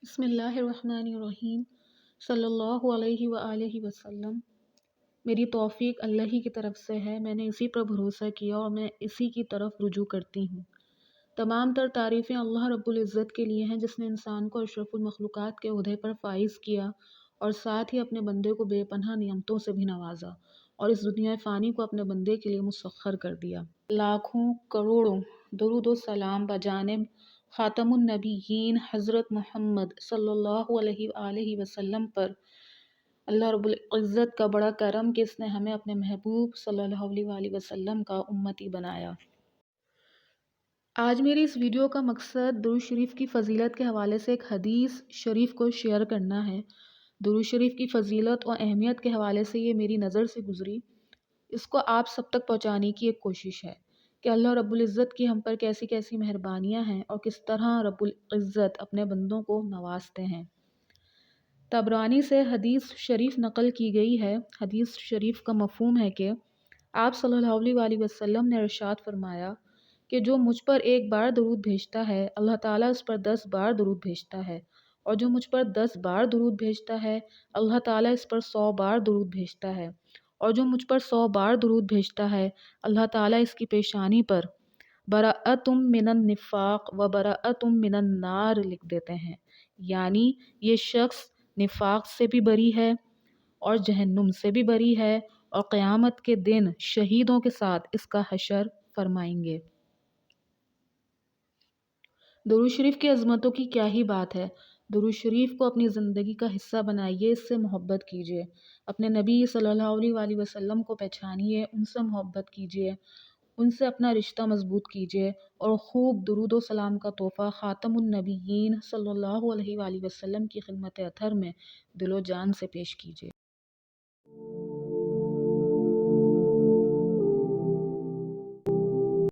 بسم اللہ الرحمن الرحیم صلی اللہ علیہ وآلہ وسلم۔ میری توفیق اللہ ہی کی طرف سے ہے، میں نے اسی پر بھروسہ کیا اور میں اسی کی طرف رجوع کرتی ہوں۔ تمام تر تعریفیں اللہ رب العزت کے لیے ہیں، جس نے انسان کو اشرف المخلوقات کے عہدے پر فائز کیا اور ساتھ ہی اپنے بندے کو بے پناہ نعمتوں سے بھی نوازا اور اس دنیا فانی کو اپنے بندے کے لیے مسخر کر دیا۔ لاکھوں کروڑوں درود و سلام بجانب خاتم النبیین حضرت محمد صلی اللہ علیہ وآلہ وسلم پر اللہ رب العزت کا بڑا کرم کہ اس نے ہمیں اپنے محبوب صلی اللہ علیہ وآلہ وسلم کا امتی بنایا۔ آج میری اس ویڈیو کا مقصد درود شریف کی فضیلت کے حوالے سے ایک حدیث شریف کو شیئر کرنا ہے۔ درود شریف کی فضیلت اور اہمیت کے حوالے سے یہ میری نظر سے گزری، اس کو آپ سب تک پہنچانے کی ایک کوشش ہے کہ اللہ رب العزت کی ہم پر کیسی کیسی مہربانیاں ہیں اور کس طرح رب العزت اپنے بندوں کو نوازتے ہیں۔ طبرانی سے حدیث شریف نقل کی گئی ہے۔ حدیث شریف کا مفہوم ہے کہ آپ صلی اللہ علیہ وآلہ وسلم نے ارشاد فرمایا کہ جو مجھ پر ایک بار درود بھیجتا ہے اللہ تعالیٰ اس پر 10 بار درود بھیجتا ہے، اور جو مجھ پر 10 بار درود بھیجتا ہے اللہ تعالیٰ اس پر 100 بار درود بھیجتا ہے، اور جو مجھ پر 100 بار درود بھیجتا ہے اللہ تعالیٰ اس کی پیشانی پر براءتم من النفاق و براءتم من النار لکھ دیتے ہیں، یعنی یہ شخص نفاق سے بھی بری ہے اور جہنم سے بھی بری ہے، اور قیامت کے دن شہیدوں کے ساتھ اس کا حشر فرمائیں گے۔ درود شریف کی عظمتوں کی کیا ہی بات ہے۔ درود شریف کو اپنی زندگی کا حصہ بنائیے، اس سے محبت کیجیے، اپنے نبی صلی اللہ علیہ وآلہ وسلم کو پہچانیے، ان سے محبت کیجیے، ان سے اپنا رشتہ مضبوط کیجیے، اور خوب درود و سلام کا تحفہ خاتم النبیین صلی اللہ علیہ وآلہ وسلم کی خدمت اطہر میں دل و جان سے پیش کیجیے۔